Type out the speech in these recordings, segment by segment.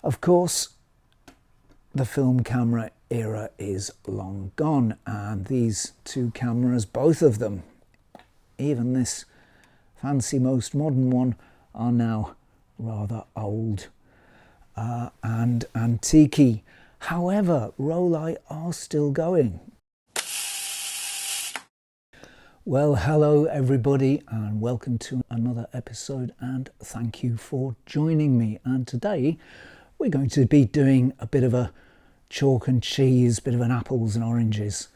Of course, the film camera era is long gone, and these two cameras, both of them, even this fancy most modern one, are now rather old and antique-y. However, Rollei are still going. Well, hello everybody, and welcome to another episode, and thank you for joining me. And today we're going to be doing a bit of a chalk and cheese, bit of an apples and oranges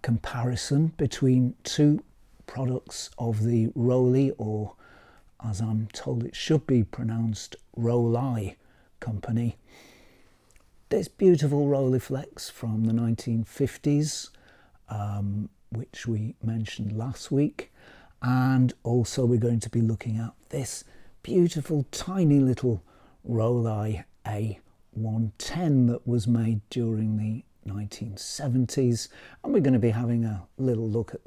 comparison between two products of the Rollei, or as I'm told it should be pronounced, Rollei company. This beautiful Rolleiflex from the 1950s, which we mentioned last week, and also we're going to be looking at this beautiful tiny little Rollei A110 that was made during the 1970s, and we're going to be having a little look at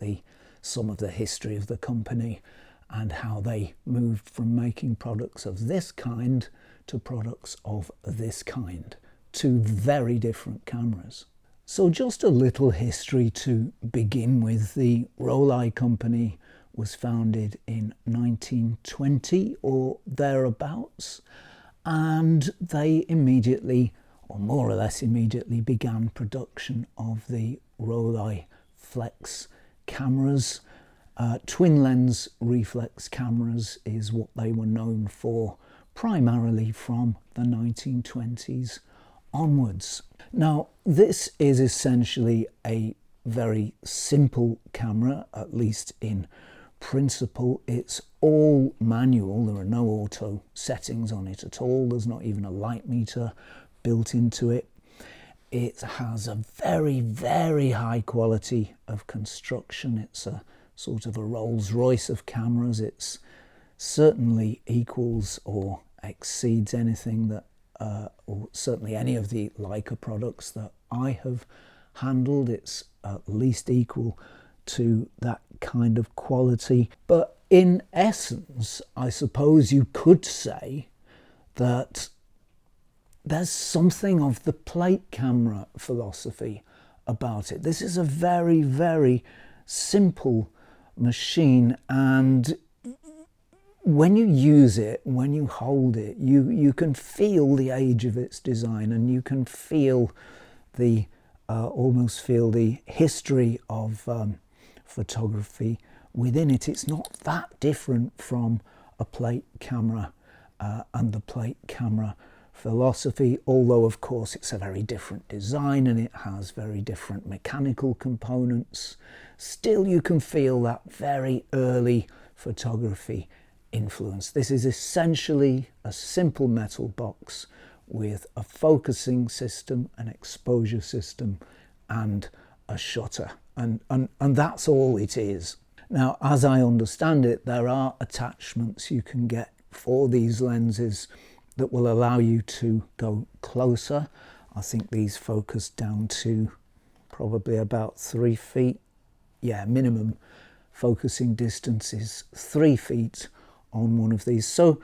some of the history of the company and how they moved from making products of this kind to products of this kind. Two very different cameras. So just a little history to begin with. The Rollei company was founded in 1920 or thereabouts, and they immediately, or more or less immediately, began production of the Rolleiflex cameras. Twin lens reflex cameras is what they were known for, primarily from the 1920s onwards. Now, this is essentially a very simple camera, at least in principle. It's all manual. There are no auto settings on it at all. There's not even a light meter built into it. It has a very, very high quality of construction. It's a sort of a Rolls-Royce of cameras. It's certainly equals or exceeds anything that or certainly any of the Leica products that I have handled. It's at least equal to that kind of quality. But in essence, I suppose you could say that there's something of the plate camera philosophy about it. This is a very, very simple machine, and when you use it, when you hold it, you can feel the age of its design, and you can feel almost feel the history of photography within it. It's not that different from a plate camera and the plate camera philosophy, although of course it's a very different design and it has very different mechanical components. Still, you can feel that very early photography influence. This is essentially a simple metal box with a focusing system, an exposure system, and a shutter, and that's all it is. Now, as I understand it, there are attachments you can get for these lenses that will allow you to go closer. I think these focus down to probably about 3 feet. Yeah, minimum focusing distance is 3 feet on one of these. So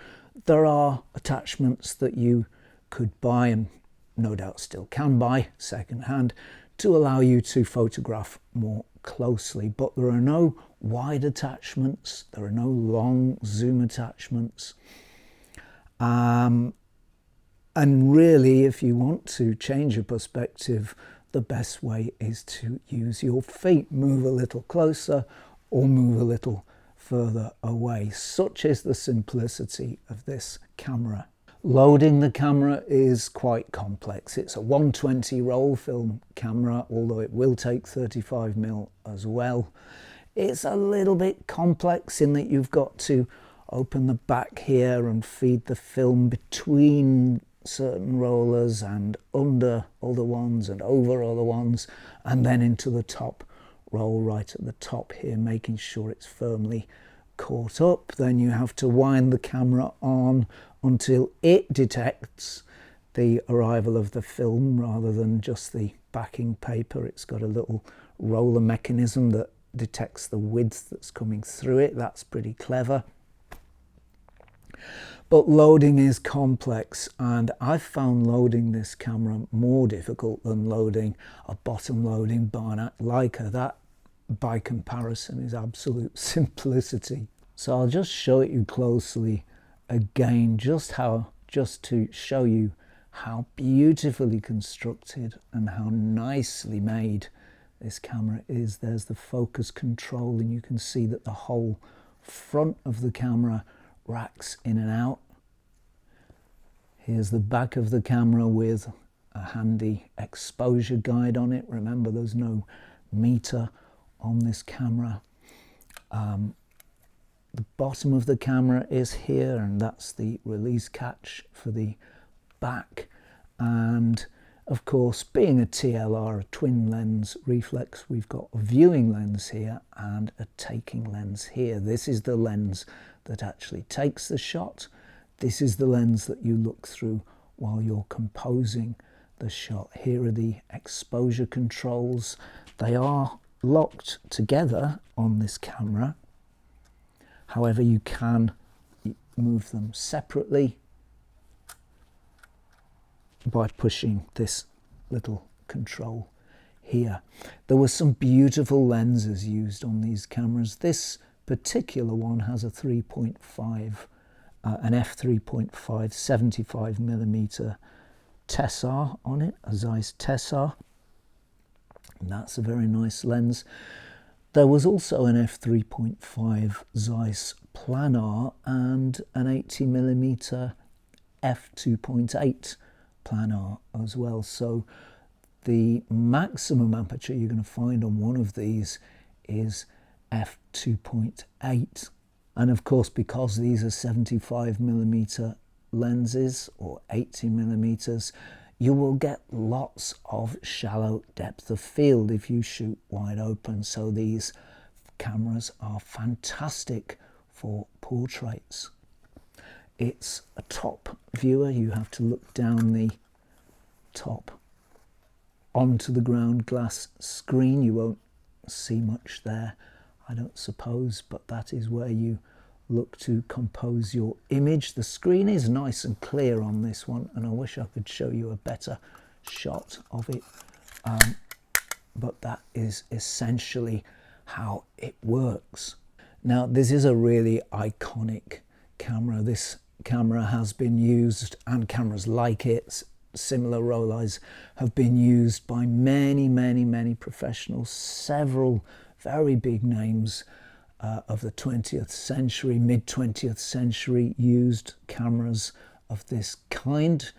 there are attachments that you could buy, and no doubt still can buy secondhand, to allow you to photograph more closely. But there are no wide attachments, there are no long zoom attachments. And really, if you want to change your perspective, the best way is to use your feet. Move a little closer or move a little further away. Such is the simplicity of this camera. Loading the camera is quite complex. It's a 120 roll film camera, although it will take 35mm as well. It's a little bit complex in that you've got to open the back here and feed the film between certain rollers and under other ones and over other ones, and then into the top roll right at the top here, making sure it's firmly caught up. Then you have to wind the camera on until it detects the arrival of the film rather than just the backing paper. It's got a little roller mechanism that detects the width that's coming through it. That's pretty clever. But loading is complex, and I've found loading this camera more difficult than loading a bottom loading Barnett Leica. That, by comparison, is absolute simplicity. So I'll just show it you closely again, just to show you how beautifully constructed and how nicely made this camera is. There's the focus control, and you can see that the whole front of the camera racks in and out. Here's the back of the camera with a handy exposure guide on it. Remember, there's no meter on this camera. The bottom of the camera is here, and that's the release catch for the back. And of course, being a TLR, a twin lens reflex, we've got a viewing lens here and a taking lens here. This is the lens that actually takes the shot. This is the lens that you look through while you're composing the shot. Here are the exposure controls. They are locked together on this camera. However, you can move them separately by pushing this little control here. There were some beautiful lenses used on these cameras. This particular one has a 3.5, an f3.5 75mm Tessar on it, a Zeiss Tessar, and that's a very nice lens. There was also an f3.5 Zeiss Planar and an 80mm f2.8 Planar as well. So the maximum aperture you're going to find on one of these is f2.8. And of course, because these are 75mm lenses or 80mm, you will get lots of shallow depth of field if you shoot wide open. So these cameras are fantastic for portraits. It's a top viewer. You have to look down the top onto the ground glass screen. You won't see much there, I don't suppose, but that is where you look to compose your image. The screen is nice and clear on this one, and I wish I could show you a better shot of it, but that is essentially how it works. Now, this is a really iconic camera. This camera has been used, and cameras like it, similar Rolleis, have been used by many professionals. Several very big names of the 20th century, mid-20th century, used cameras of this kind,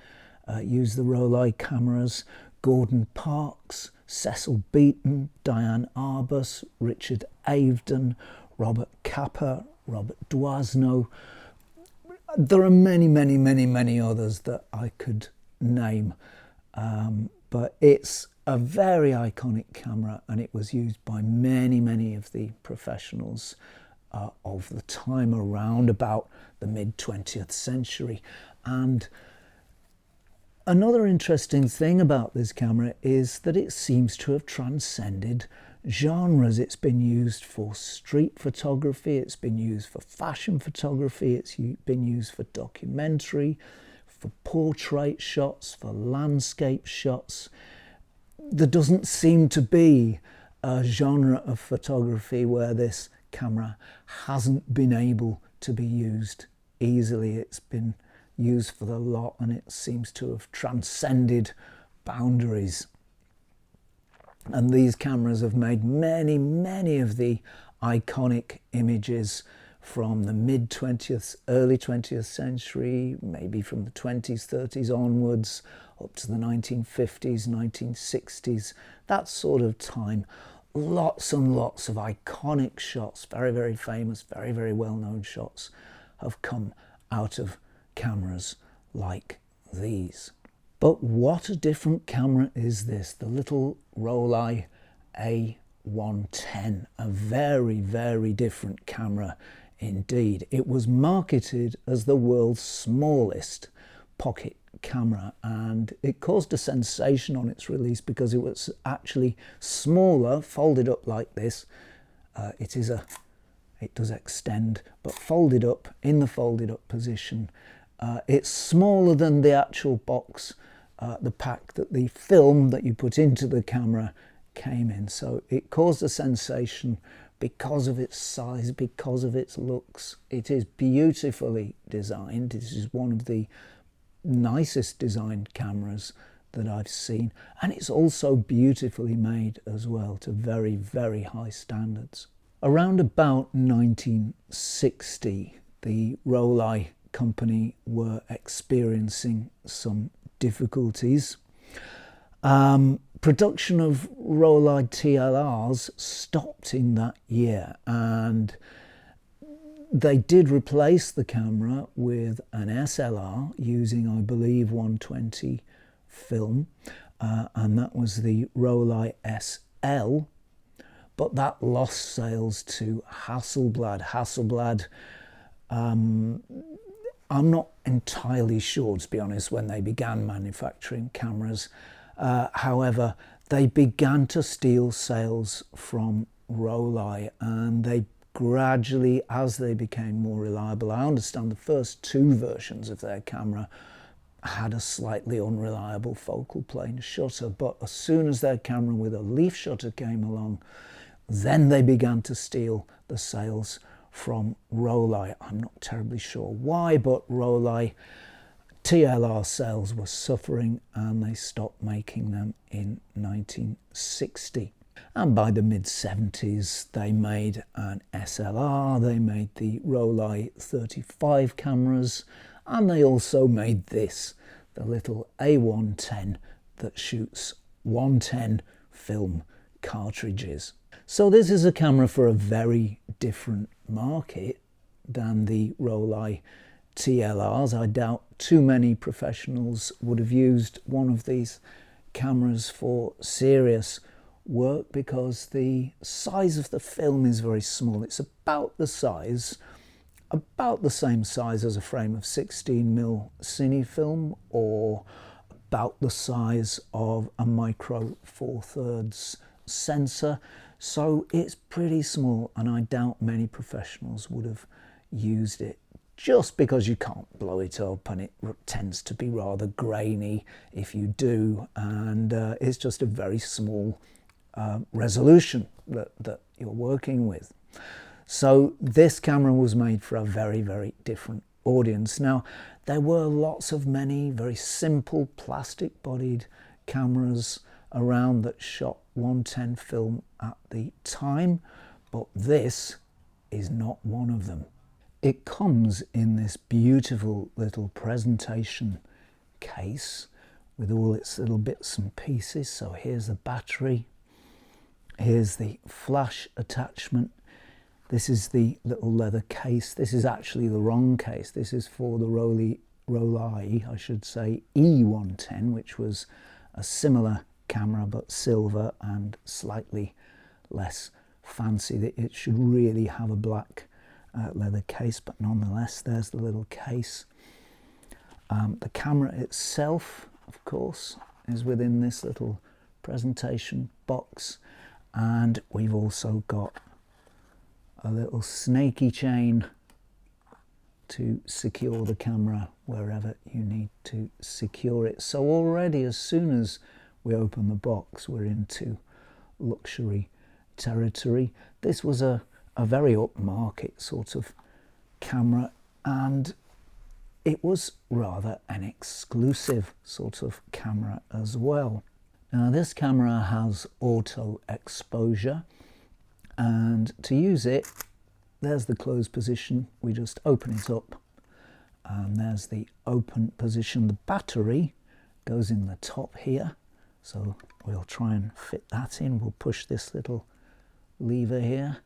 used the Rollei cameras. Gordon Parks, Cecil Beaton, Diane Arbus, Richard Avedon, Robert Capa, Robert Doisneau. There are many others that I could name, but it's a very iconic camera, and it was used by many of the professionals of the time around about the mid-20th century. And another interesting thing about this camera is that it seems to have transcended genres. It's been used for street photography, it's been used for fashion photography, it's been used for documentary, for portrait shots, for landscape shots. There doesn't seem to be a genre of photography where this camera hasn't been able to be used easily. It's been used for the lot, and it seems to have transcended boundaries. And these cameras have made many of the iconic images from the mid-20th, early 20th century, maybe from the 20s, 30s onwards, up to the 1950s, 1960s, that sort of time. Lots and lots of iconic shots, very famous, very well-known shots have come out of cameras like these. But what a different camera is this, the little Rollei A110, a very different camera indeed. It was marketed as the world's smallest pocket camera, and it caused a sensation on its release because it was actually smaller, folded up like this. It does extend, but folded up, in the folded up position, It's smaller than the actual box, the pack that the film that you put into the camera came in. So it caused a sensation because of its size, because of its looks. It is beautifully designed. This is one of the nicest designed cameras that I've seen, and it's also beautifully made as well, to very, very high standards. Around about 1960, the Rollei company were experiencing some difficulties. Production of Rollei TLRs stopped in that year, and they did replace the camera with an SLR using, I believe, 120 film, and that was the Rollei SL, but that lost sales to Hasselblad. Hasselblad, I'm not entirely sure, to be honest, when they began manufacturing cameras. However, they began to steal sales from Rollei, and they gradually, as they became more reliable, I understand the first two versions of their camera had a slightly unreliable focal plane shutter, but as soon as their camera with a leaf shutter came along, then they began to steal the sales from Rollei. I'm not terribly sure why, but Rollei TLR sales were suffering, and they stopped making them in 1960. And by the mid-70s, they made an SLR, they made the Rollei 35 cameras, and they also made this, the little A110 that shoots 110 film cartridges. So this is a camera for a very different market than the Rollei TLRs. I doubt too many professionals would have used one of these cameras for serious work because the size of the film is very small. It's about the same size as a frame of 16mm cine film, or about the size of a micro 4/3 sensor. So it's pretty small, and I doubt many professionals would have used it, just because you can't blow it up, and it tends to be rather grainy if you do, and it's just a very small resolution that you're working with. So this camera was made for a very, very different audience. Now, there were many very simple plastic bodied cameras around that shot 110 film at the time, but this is not one of them. It comes in this beautiful little presentation case with all its little bits and pieces. So here's the battery, here's the flash attachment, this is the little leather case. This is actually the wrong case. This is for the Rollei, I should say, E110, which was a similar camera but silver and slightly less fancy. It should really have a black leather case, but nonetheless, there's the little case. The camera itself, of course, is within this little presentation box, and we've also got a little snaky chain to secure the camera wherever you need to secure it. So already, as soon as we open the box, we're into luxury territory. This was a very upmarket sort of camera, and it was rather an exclusive sort of camera as well. Now, this camera has auto exposure, and to use it, there's the closed position. We just open it up, and there's the open position. The battery goes in the top here, so we'll try and fit that in. We'll push this little lever here,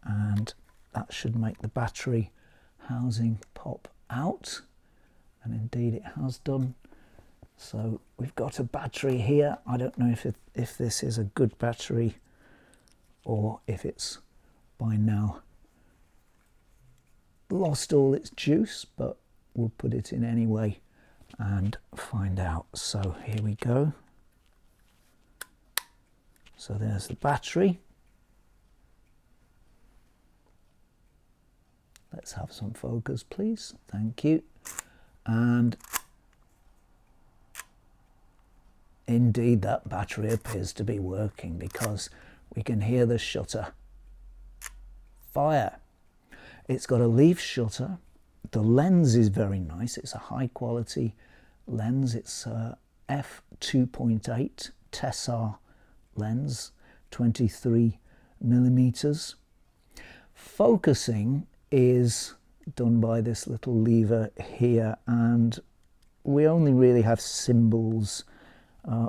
and that should make the battery housing pop out, and indeed it has done. So we've got a battery here. I don't know if this is a good battery or if it's by now lost all its juice, but we'll put it in anyway and find out. So here we go. So there's the battery. Let's have some focus, please. Thank you. And indeed, that battery appears to be working because we can hear the shutter fire. It's got a leaf shutter. The lens is very nice. It's a high quality lens. It's a f2.8 Tessar lens, 23mm. Focusing is done by this little lever here, and we only really have symbols,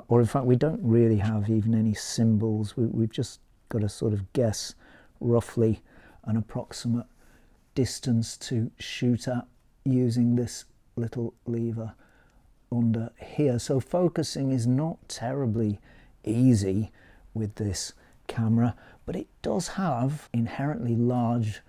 or in fact we don't really have even any symbols. We've just got to sort of guess roughly an approximate distance to shoot at using this little lever under here. So focusing is not terribly easy with this camera, but it does have inherently large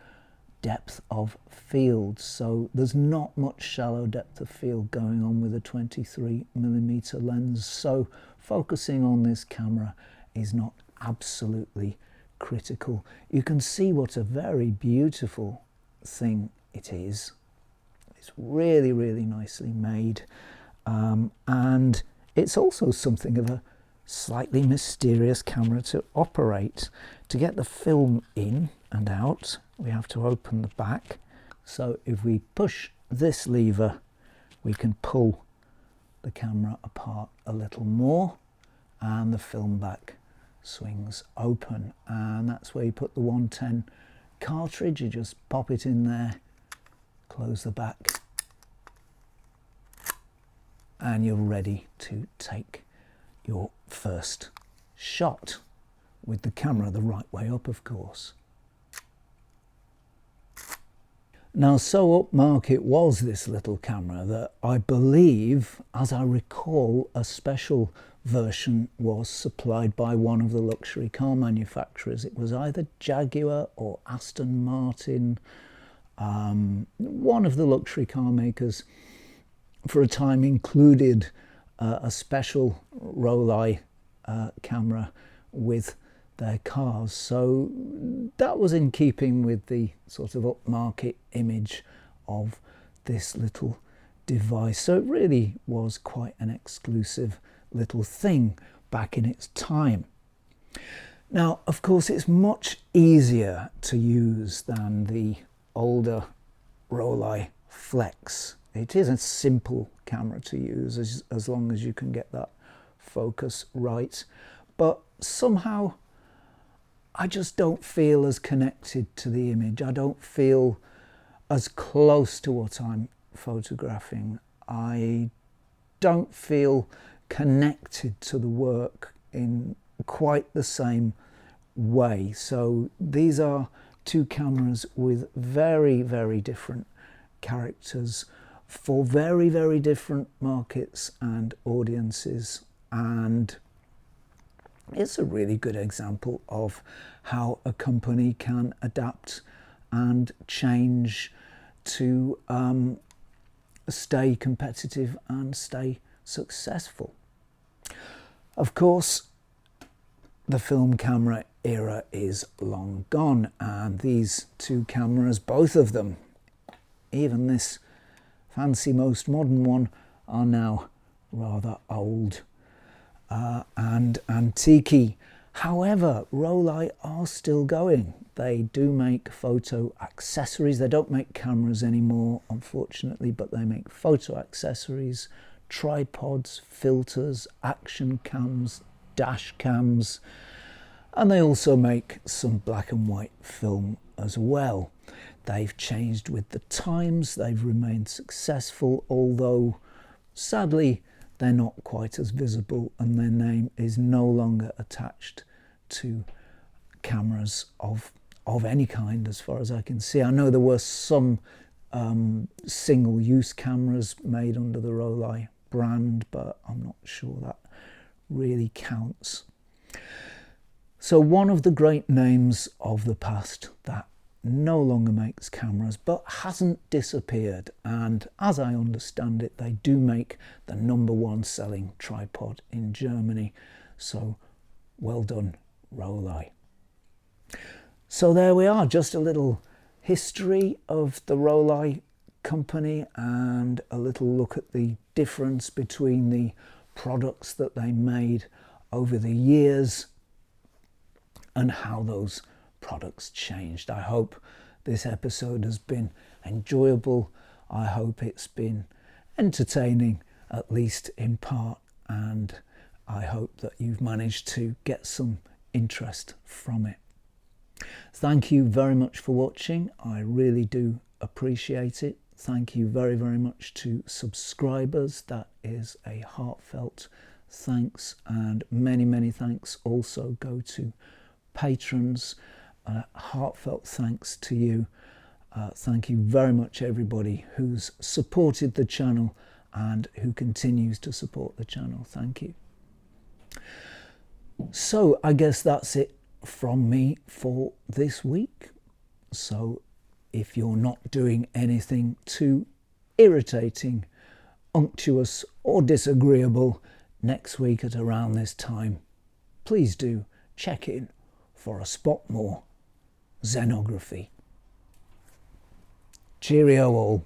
depth of field, so there's not much shallow depth of field going on with a 23mm lens, so focusing on this camera is not absolutely critical. You can see what a very beautiful thing it is. It's really, really nicely made, and it's also something of a slightly mysterious camera to operate. To get the film in and out, we have to open the back. So if we push this lever, we can pull the camera apart a little more, and the film back swings open, and that's where you put the 110 cartridge. You just pop it in there, close the back, and you're ready to take your first shot with the camera the right way up, of course. Now, so upmarket was this little camera that I believe, as I recall, a special version was supplied by one of the luxury car manufacturers. It was either Jaguar or Aston Martin. One of the luxury car makers for a time included a special Rollei camera with their cars, so that was in keeping with the sort of upmarket image of this little device. So it really was quite an exclusive little thing back in its time. Now, of course, it's much easier to use than the older Rolleiflex. It is a simple camera to use as long as you can get that focus right, but somehow I just don't feel as connected to the image. I don't feel as close to what I'm photographing. I don't feel connected to the work in quite the same way. So these are two cameras with very, very different characters for very, very different markets and audiences, and it's a really good example of how a company can adapt and change to stay competitive and stay successful. Of course, the film camera era is long gone, and these two cameras, both of them, even this fancy most modern one, are now rather old and antique. However, Rollei are still going. They do make photo accessories. They don't make cameras anymore, unfortunately, but they make photo accessories, tripods, filters, action cams, dash cams, and they also make some black and white film as well. They've changed with the times. They've remained successful, although sadly they're not quite as visible, and their name is no longer attached to cameras of any kind as far as I can see. I know there were some single-use cameras made under the Rollei brand, but I'm not sure that really counts. So one of the great names of the past that no longer makes cameras but hasn't disappeared, and as I understand it, they do make the #1 selling tripod in Germany, so well done, Rollei. So there we are, just a little history of the Rollei company and a little look at the difference between the products that they made over the years and how those products changed. I hope this episode has been enjoyable. I hope it's been entertaining, at least in part, and I hope that you've managed to get some interest from it. Thank you very much for watching. I really do appreciate it. Thank you very, very much to subscribers. That is a heartfelt thanks, and many, many thanks also go to patrons. Heartfelt thanks to you. Thank you very much, everybody who's supported the channel and who continues to support the channel. Thank you. So I guess that's it from me for this week. So if you're not doing anything too irritating, unctuous or disagreeable next week at around this time, please do check in for a spot more Zenography. Cheerio all.